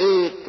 1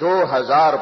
2000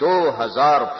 2000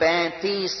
35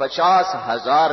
50,000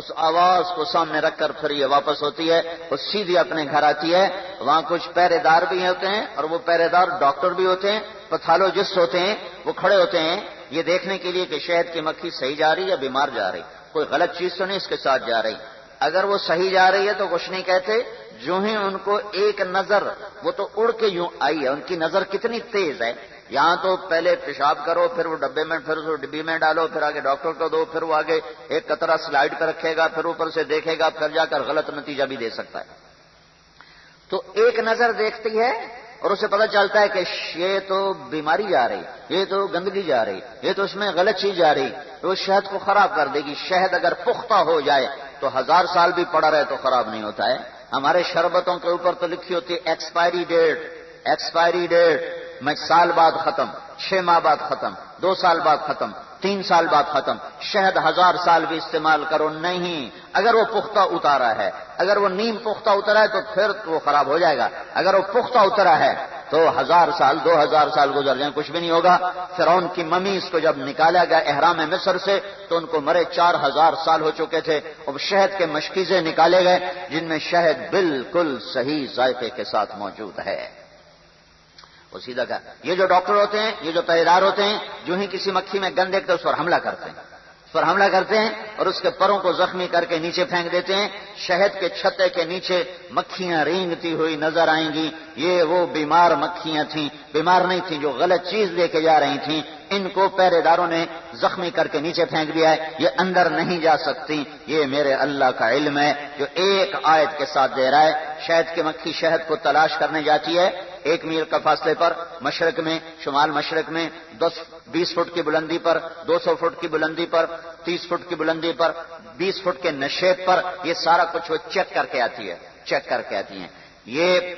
اس آواز کو سامنے رکھ کر پھر یہ واپس ہوتی ہے، وہ سیدھی اپنے گھر آتی ہے۔ وہاں کچھ پہرے دار بھی ہوتے ہیں، اور وہ پہرے دار ڈاکٹر بھی ہوتے ہیں، پیتھولوجسٹ ہوتے ہیں، وہ کھڑے ہوتے ہیں یہ دیکھنے کے لیے کہ شہد کی مکھی صحیح جا رہی یا بیمار جا رہی، کوئی غلط چیز تو نہیں اس کے ساتھ جا رہی۔ اگر وہ صحیح جا رہی ہے تو کچھ نہیں کہتے، جو ہی ان کو ایک نظر، وہ تو اڑ کے یوں آئی ہے، ان کی نظر کتنی تیز ہے، یہاں تو پہلے پیشاب کرو، پھر وہ ڈبے میں، پھر وہ ڈبی میں ڈالو، پھر آگے ڈاکٹر کو دو، پھر وہ آگے ایک قطرہ سلائیڈ پہ رکھے گا، پھر اوپر سے دیکھے گا، پھر جا کر غلط نتیجہ بھی دے سکتا ہے۔ تو ایک نظر دیکھتی ہے اور اسے پتہ چلتا ہے کہ یہ تو بیماری جا رہی، یہ تو گندگی جا رہی، یہ تو اس میں غلط چیز جا رہی، تو وہ شہد کو خراب کر دے گی۔ شہد اگر پختہ ہو جائے تو 1000 سال بھی پڑا رہے تو خراب نہیں ہوتا ہے۔ ہمارے شربتوں کے اوپر تو لکھی ہوتی ہے ایکسپائری ڈیٹ، ایکسپائری ڈیٹ، میں سال بعد ختم، 6 ماہ بعد ختم، 2 سال بعد ختم، 3 سال بعد ختم۔ شہد 1000 سال بھی استعمال کرو نہیں، اگر وہ پختہ اتارا ہے، اگر وہ نیم پختہ اترا ہے تو پھر وہ خراب ہو جائے گا، اگر وہ پختہ اترا ہے تو 1000 سال 2000 سال گزر جائیں کچھ بھی نہیں ہوگا۔ فرعون کی ممیز کو جب نکالا گیا احرام مصر سے تو ان کو مرے 4000 سال ہو چکے تھے، اب شہد کے مشکیزیں نکالے گئے جن میں شہد بالکل صحیح ذائقے کے ساتھ موجود ہے۔ وہ سیدھا کہا، یہ جو ڈاکٹر ہوتے ہیں، یہ جو پہریدار ہوتے ہیں، جو ہی کسی مکھی میں گند دیکھتے اس پر حملہ کرتے ہیں، اس پر حملہ کرتے ہیں اور اس کے پروں کو زخمی کر کے نیچے پھینک دیتے ہیں۔ شہد کے چھتے کے نیچے مکھیاں رینگتی ہوئی نظر آئیں گی، یہ وہ بیمار مکھیاں تھیں، بیمار نہیں تھیں، جو غلط چیز لے کے جا رہی تھیں، ان کو پہرے داروں نے زخمی کر کے نیچے پھینک دیا ہے، یہ اندر نہیں جا سکتی۔ یہ میرے اللہ کا علم ہے جو ایک آیت کے ساتھ دے رہا ہے۔ شہد کی مکھی شہد کو تلاش کرنے جاتی ہے 1 میل کا فاصلے پر، مشرق میں، شمال مشرق میں، 20 فٹ کی بلندی پر، 200 فٹ کی بلندی پر، 30 فٹ کی بلندی پر، 20 فٹ کے نشیب پر، یہ سارا کچھ وہ چیک کر کے آتی ہے، چیک کر کے آتی ہیں۔ یہ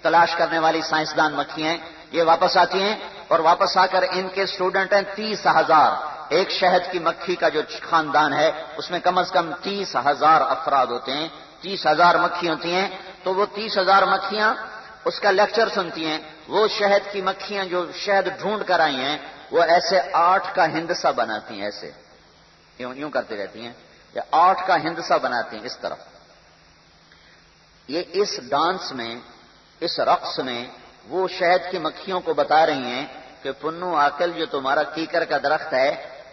تلاش کرنے والی سائنسدان مکھیاں ہیں، یہ واپس آتی ہیں اور واپس آ کر ان کے اسٹوڈنٹ ہیں 30,000۔ ایک شہد کی مکھی کا جو خاندان ہے اس میں کم از کم 30,000 افراد ہوتے ہیں، 30,000 مکھی ہوتی ہیں، تو وہ 30,000 مکھیاں اس کا لیکچر سنتی ہیں۔ وہ شہد کی مکھیاں جو شہد ڈھونڈ کر آئی ہیں وہ ایسے 8 کا ہندسہ بناتی ہیں، ایسے یوں کرتی رہتی ہیں، یا 8 کا ہندسہ بناتی ہیں اس طرف۔ یہ اس ڈانس میں، اس رقص میں وہ شہد کی مکھیوں کو بتا رہی ہیں کہ پنو عاقل، جو تمہارا کیکر کا درخت ہے،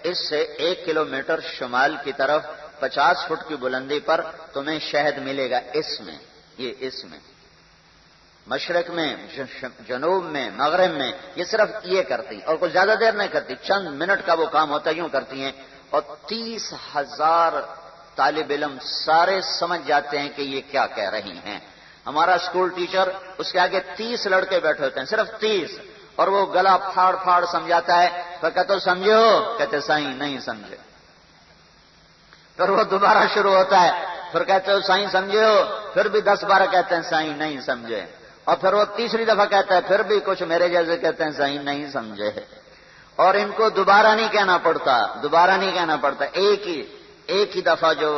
اس سے 1 کلومیٹر شمال کی طرف 50 فٹ کی بلندی پر تمہیں شہد ملے گا، اس میں، یہ اس میں، مشرق میں، جنوب میں، مغرب میں، یہ صرف یہ کرتی اور کچھ زیادہ دیر نہیں کرتی، چند منٹ کا وہ کام ہوتا ہے، یوں کرتی ہیں، اور 30,000 طالب علم سارے سمجھ جاتے ہیں کہ یہ کیا کہہ رہی ہیں۔ ہمارا اسکول ٹیچر، اس کے آگے 30 لڑکے بیٹھے ہوتے ہیں، صرف 30، اور وہ گلا پھاڑ پھاڑ سمجھاتا ہے، تو کہتے سمجھے ہو؟ کہتے سائیں نہیں سمجھے۔ پھر وہ دوبارہ شروع ہوتا ہے، پھر کہتے ہو سائیں سمجھے ہو؟ پھر بھی 10-12 کہتے ہیں سائیں نہیں سمجھے، اور پھر وہ تیسری دفعہ کہتا ہے، پھر بھی کچھ میرے جیسے کہتے ہیں سائیں نہیں سمجھے، اور ان کو دوبارہ نہیں کہنا پڑتا، دوبارہ نہیں کہنا پڑتا، ایک ہی دفعہ جو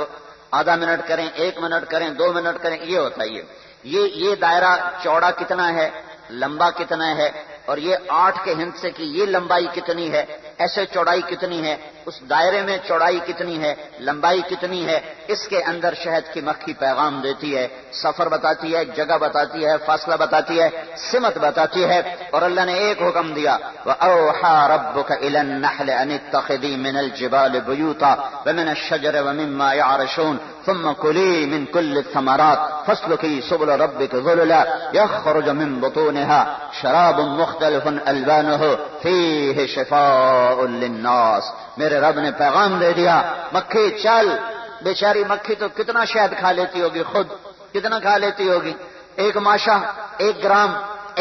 آدھا منٹ کریں، 1 منٹ کریں، 2 منٹ کریں، یہ ہوتا ہے۔ یہ دائرہ چوڑا کتنا ہے، لمبا کتنا ہے، اور یہ 8 کے ہند سے کی یہ لمبائی کتنی ہے، ایسے چوڑائی کتنی ہے، اس دائرے میں چوڑائی کتنی ہے، لمبائی کتنی ہے، اس کے اندر شہد کی مکھی پیغام دیتی ہے، سفر بتاتی ہے، جگہ بتاتی ہے، فاصلہ بتاتی ہے، سمت بتاتی ہے۔ اور اللہ نے ایک حکم دیا، وَأَوْحَىٰ رَبُّكَ إِلَى النَّحْلِ أَنِ اتَّخِذِي مِنَ الْجِبَالِ بُيُوتًا وَمِنَ الشَّجَرِ وَمِمَّا يَعْرِشُونَ ثُمَّ كُلِي مِنْ كُلِّ الثَّمَرَاتِ فَاسْلُكِي سُبُلَ رَبِّكَ ذُلُلًا يَخْرُجُ مِنْ بُطُونِهَا شَرَابٌ مُخْتَلِفٌ أَلْوَانُهُ فِيهِ شِفَاءٌ لِلنَّاسِ۔ میرے رب نے پیغام دے دیا، مکھی چل، بیچاری مکھی تو کتنا شہد کھا لیتی ہوگی، خود کتنا کھا لیتی ہوگی، 1 ماشا، 1 گرام،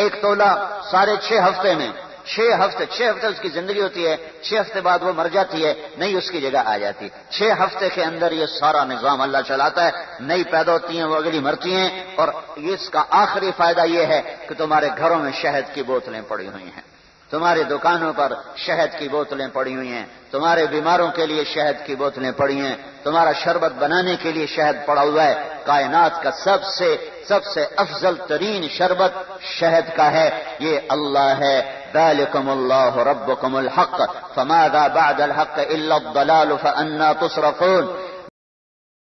1 تولہ، سارے 6 ہفتے میں، 6 ہفتے اس کی زندگی ہوتی ہے، 6 ہفتے بعد وہ مر جاتی ہے، نئی اس کی جگہ آ جاتی، 6 ہفتے کے اندر یہ سارا نظام اللہ چلاتا ہے، نئی پیدا ہوتی ہیں، وہ اگلی مرتی ہیں، اور اس کا آخری فائدہ یہ ہے کہ تمہارے گھروں میں شہد کی بوتلیں پڑی ہوئی ہیں، تمہاری دکانوں پر شہد کی بوتلیں پڑی ہوئی ہیں، تمہارے بیماروں کے لیے شہد کی بوتلیں پڑی ہیں، تمہارا شربت بنانے کے لیے شہد پڑا ہوا ہے۔ کائنات کا سب سے افضل ترین شربت شہد کا ہے، یہ اللہ ہے۔ ذالکم اللہ ربکم الحق فماذا بعد الحق الا الضلال فانا تصرفون۔